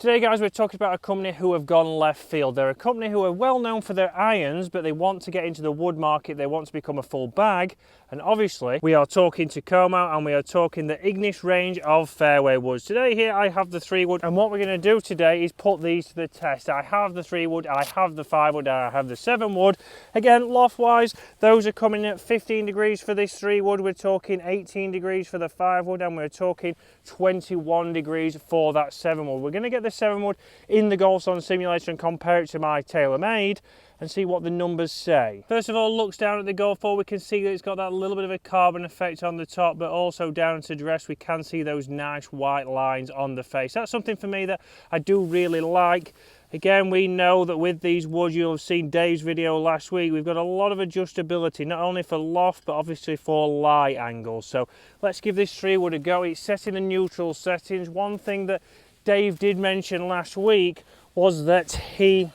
Today guys, we're talking about a company who have gone left field. They're a company who are well known for their irons, but they want to get into the wood market. They want to become a full bag. And obviously we are talking Takomo and we are talking the Ignis range of fairway woods. Today here I have the 3 wood, and what we're going to do today is put these to the test. I have the 3 wood, I have the 5 wood, I have the 7 wood. Again, loft wise, those are coming at 15 degrees for this 3 wood. We're talking 18 degrees for the 5 wood, and we're talking 21 degrees for that 7 wood. We're going to get the 7 wood in the Golf Zone simulator and compare it to my Taylormade and see what the numbers say. First of all, looks down at the golf ball, we can see that it's got that little bit of a carbon effect on the top, but also down to dress we can see those nice white lines on the face. That's something for me that I do really like. Again, we know that with these woods, you'll have seen Dave's video last week, we've got a lot of adjustability, not only for loft, but obviously for lie angles. So let's give this 3 wood a go. It's set in the neutral settings. One thing that Dave did mention last week was that he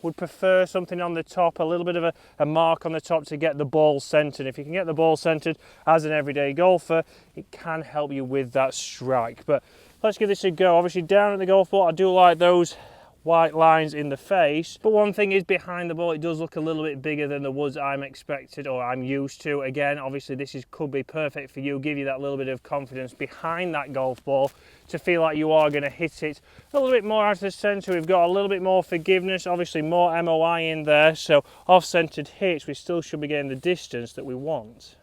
would prefer something on the top, a little bit of a mark on the top to get the ball centered. If you can get the ball centered as an everyday golfer, it can help you with that strike. But let's give this a go. Obviously down at the golf ball, I do like those white lines in the face, but one thing is behind the ball it does look a little bit bigger than the woods I'm expected or I'm used to. Again, obviously this could be perfect for you, give you that little bit of confidence behind that golf ball to feel like you are going to hit it a little bit more out of the centre. We've got a little bit more forgiveness, obviously more MOI in there, so off-centered hits we still should be getting the distance that we want.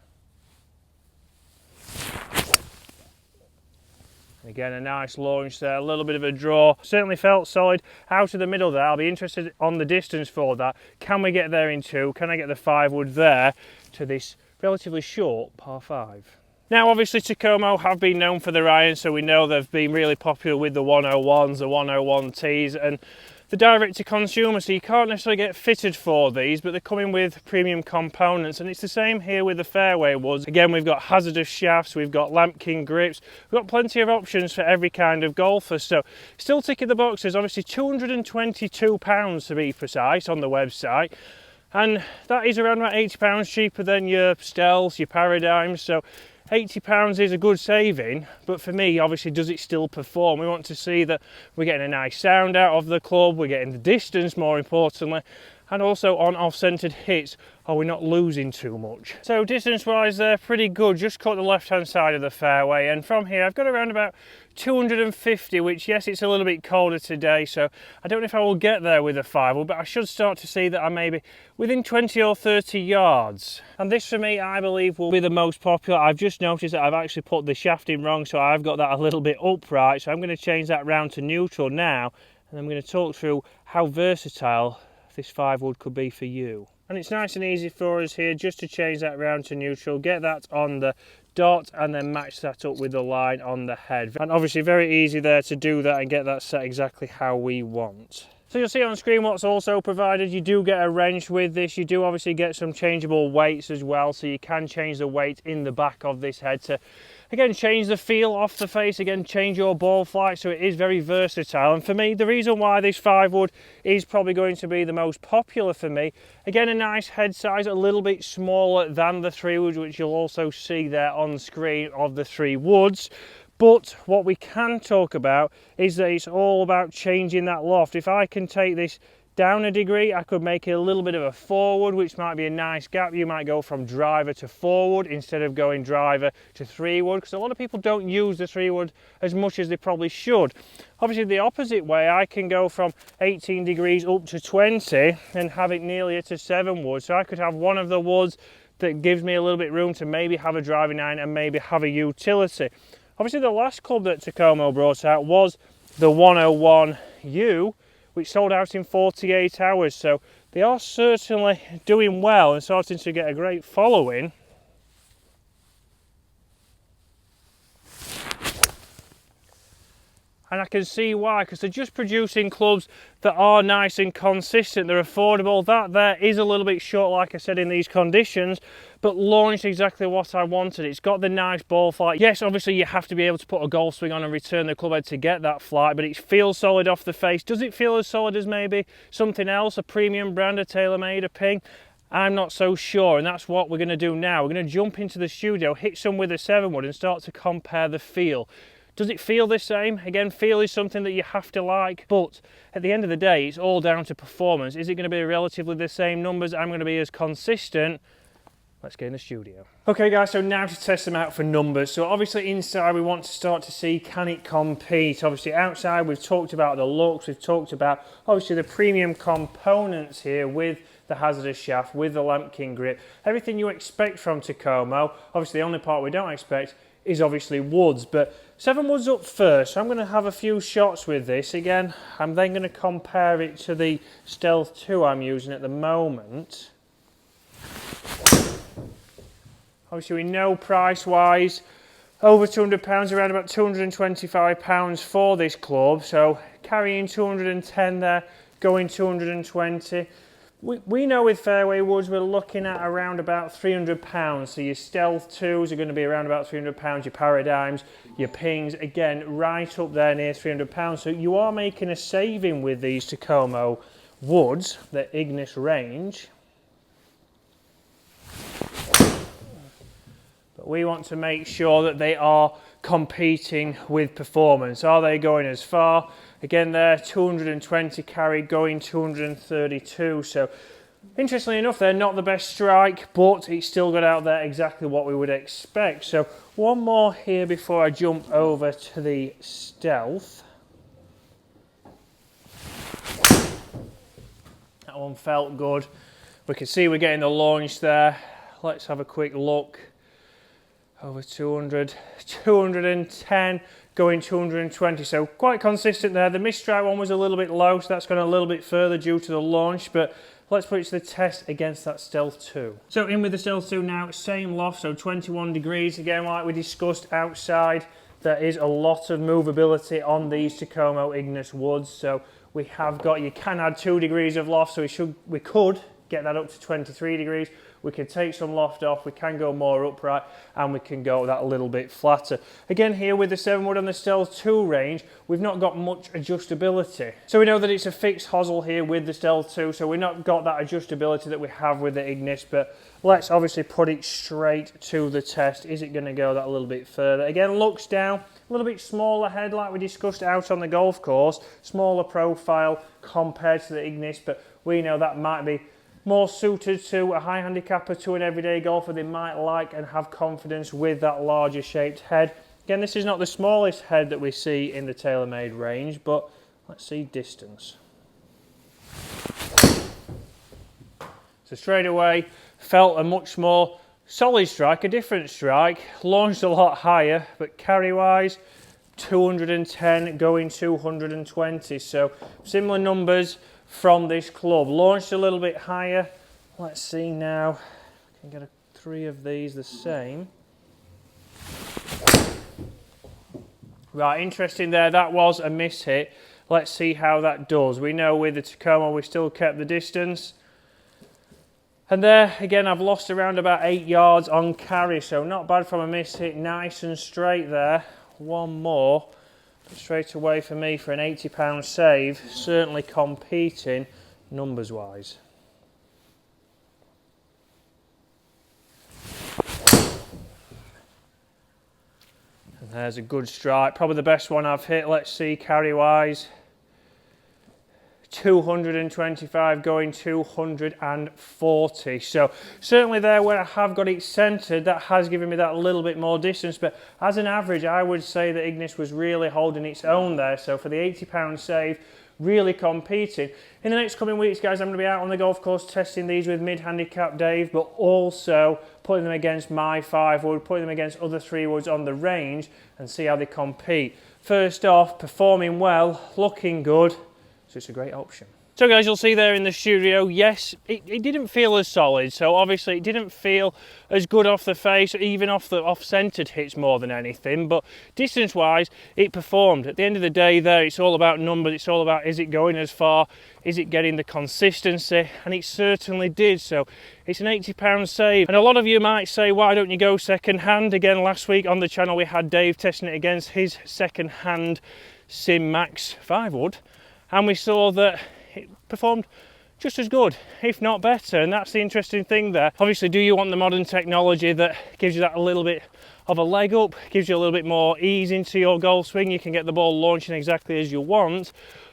Again, a nice launch there, a little bit of a draw. Certainly felt solid out of the middle there. I'll be interested on the distance for that. Can we get there in 2? Can I get the 5 wood there to this relatively short par 5? Now, obviously, Takomo have been known for their irons, so we know they've been really popular with the 101s, the 101Ts, and the direct to consumer, so you can't necessarily get fitted for these, but they're coming with premium components, and it's the same here with the fairway woods. Again, we've got hazardous shafts, we've got Lampkin grips, we've got plenty of options for every kind of golfer, so still ticking the boxes. Obviously £222 to be precise on the website, and that is around about £80 cheaper than your Stealths, your Paradigms, so £80 is a good saving, but for me, obviously, does it still perform? We want to see that we're getting a nice sound out of the club, we're getting the distance more importantly, and also on off-centered hits, are we not losing too much? So distance-wise, they're pretty good, just caught the left-hand side of the fairway, and from here I've got around about 250, which, yes, it's a little bit colder today, so I don't know if I will get there with a 5 wood, but I should start to see that I may be within 20 or 30 yards. And this, for me, I believe will be the most popular. I've just noticed that I've actually put the shafting wrong, so I've got that a little bit upright, so I'm going to change that round to neutral now, and I'm going to talk through how versatile this 5 wood could be for you. And it's nice and easy for us here just to change that round to neutral, get that on the dot and then match that up with the line on the head. And obviously very easy there to do that and get that set exactly how we want. So you'll see on screen what's also provided. You do get a wrench with this. You do obviously get some changeable weights as well, so you can change the weight in the back of this head to, again, change the feel off the face, again, change your ball flight, so it is very versatile. And for me, the reason why this 5 wood is probably going to be the most popular for me, again, a nice head size, a little bit smaller than the 3 wood, which you'll also see there on screen of the 3 woods. But what we can talk about is that it's all about changing that loft. If I can take this down a degree, I could make it a little bit of a 4 wood, which might be a nice gap. You might go from driver to 4 wood instead of going driver to 3 wood, because a lot of people don't use the 3 wood as much as they probably should. Obviously, the opposite way, I can go from 18 degrees up to 20 and have it nearly at a 7 wood. So I could have one of the woods that gives me a little bit room to maybe have a driving iron and maybe have a utility. Obviously, the last club that Takomo brought out was the 101U, which sold out in 48 hours. So they are certainly doing well and starting to get a great following. And I can see why, because they're just producing clubs that are nice and consistent, they're affordable. That there is a little bit short, like I said, in these conditions, but launched exactly what I wanted. It's got the nice ball flight. Yes, obviously you have to be able to put a golf swing on and return the club head to get that flight, but it feels solid off the face. Does it feel as solid as maybe something else, a premium brand, a Taylormade, a Ping? I'm not so sure, and that's what we're going to do now. We're going to jump into the studio, hit some with a 7 wood and start to compare the feel. Does it feel the same? Again, feel is something that you have to like, but at the end of the day, it's all down to performance. Is it going to be relatively the same numbers? I'm going to be as consistent. Let's get in the studio. Okay guys, so now to test them out for numbers. So obviously inside we want to start to see, can it compete? Obviously outside we've talked about the looks, we've talked about obviously the premium components here with the hazardous shaft, with the Lamkin grip, everything you expect from Takomo. Obviously the only part we don't expect is obviously woods, but 7 woods up first. So I'm going to have a few shots with this. Again, I'm then going to compare it to the Stealth 2 I'm using at the moment. Obviously we know price-wise, over £200, around about £225 for this club. So carrying 210 there, going 220. We know with fairway woods we're looking at around about £300. So your Stealth 2s are going to be around about £300, your Paradigms, your Pings, again, right up there near £300. So you are making a saving with these Takomo woods, the Ignis range. But we want to make sure that they are competing with performance. Are they going as far? Again there, 220 carry, going 232. So interestingly enough, they're not the best strike, but it's still got out there exactly what we would expect. So one more here before I jump over to the Stealth. That one felt good. We can see we're getting the launch there. Let's have a quick look. Over 200, 210, going 220, so quite consistent there. The mid-strike one was a little bit low, so that's gone a little bit further due to the launch, but let's put it to the test against that Stealth 2. So in with the Stealth 2 now, same loft, so 21 degrees. Again, like we discussed outside, there is a lot of movability on these Takomo Ignis woods, so we have got, you can add 2 degrees of loft, so we could get that up to 23 degrees. We can take some loft off, we can go more upright, and we can go that a little bit flatter. Again here with the 7 wood on the Stealth 2 range, we've not got much adjustability. So we know that it's a fixed hosel here with the Stealth 2, so we've not got that adjustability that we have with the Ignis, but let's obviously put it straight to the test. Is it going to go that a little bit further? Again, looks down, a little bit smaller head like we discussed out on the golf course, smaller profile compared to the Ignis, but we know that might be more suited to a high handicapper, to an everyday golfer. They might like and have confidence with that larger shaped head. Again, this is not the smallest head that we see in the Taylormade range, but let's see distance. So straight away, felt a much more solid strike, a different strike, launched a lot higher, but carry-wise, 210 going 220. So similar numbers from this club. Launched a little bit higher. Let's see now. Can get 3 of these the same. Right, interesting there. That was a miss hit. Let's see how that does. We know with the Takomo we still kept the distance. And there, again, I've lost around about 8 yards on carry, so not bad from a miss hit. Nice and straight there. One more. Straight away for me for an £80 save, certainly competing numbers wise. And there's a good strike, probably the best one I've hit. Let's see carry wise. 225 going 240, so certainly there where I have got it centered, that has given me that little bit more distance, but as an average I would say that Ignis was really holding its own there. So for the £80 save, really competing. In the next coming weeks guys, I'm going to be out on the golf course testing these with mid-handicap Dave, but also putting them against my 5 wood, putting them against other 3 woods on the range and see how they compete. First off, performing well, looking good. So it's a great option. So guys, you'll see there in the studio, yes, it didn't feel as solid. So obviously it didn't feel as good off the face, even off-centered hits more than anything. But distance-wise, it performed. At the end of the day there, it's all about numbers. It's all about, is it going as far? Is it getting the consistency? And it certainly did. So it's an £80 save. And a lot of you might say, why don't you go second-hand? Again, last week on the channel, we had Dave testing it against his second-hand Sim Max 5 wood. And we saw that it performed just as good, if not better, and that's the interesting thing there. Obviously, do you want the modern technology that gives you that a little bit of a leg up, gives you a little bit more ease into your golf swing, you can get the ball launching exactly as you want,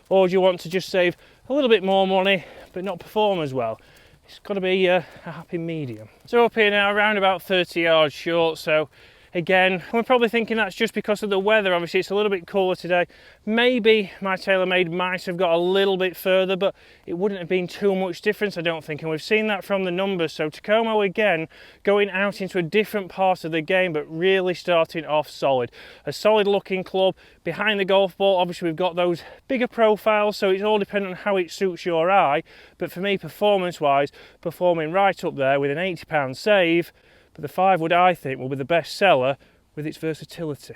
or do you want to just save a little bit more money but not perform as well? It's got to be a happy medium. So up here now, around about 30 yards short, so again, we're probably thinking that's just because of the weather. Obviously, it's a little bit cooler today. Maybe my Taylormade might have got a little bit further, but it wouldn't have been too much difference, I don't think. And we've seen that from the numbers. So Takomo, again, going out into a different part of the game, but really starting off solid. A solid looking club behind the golf ball. Obviously, we've got those bigger profiles, so it's all dependent on how it suits your eye. But for me, performance-wise, performing right up there with an £80 save. But the 5 wood, I think, will be the best seller with its versatility.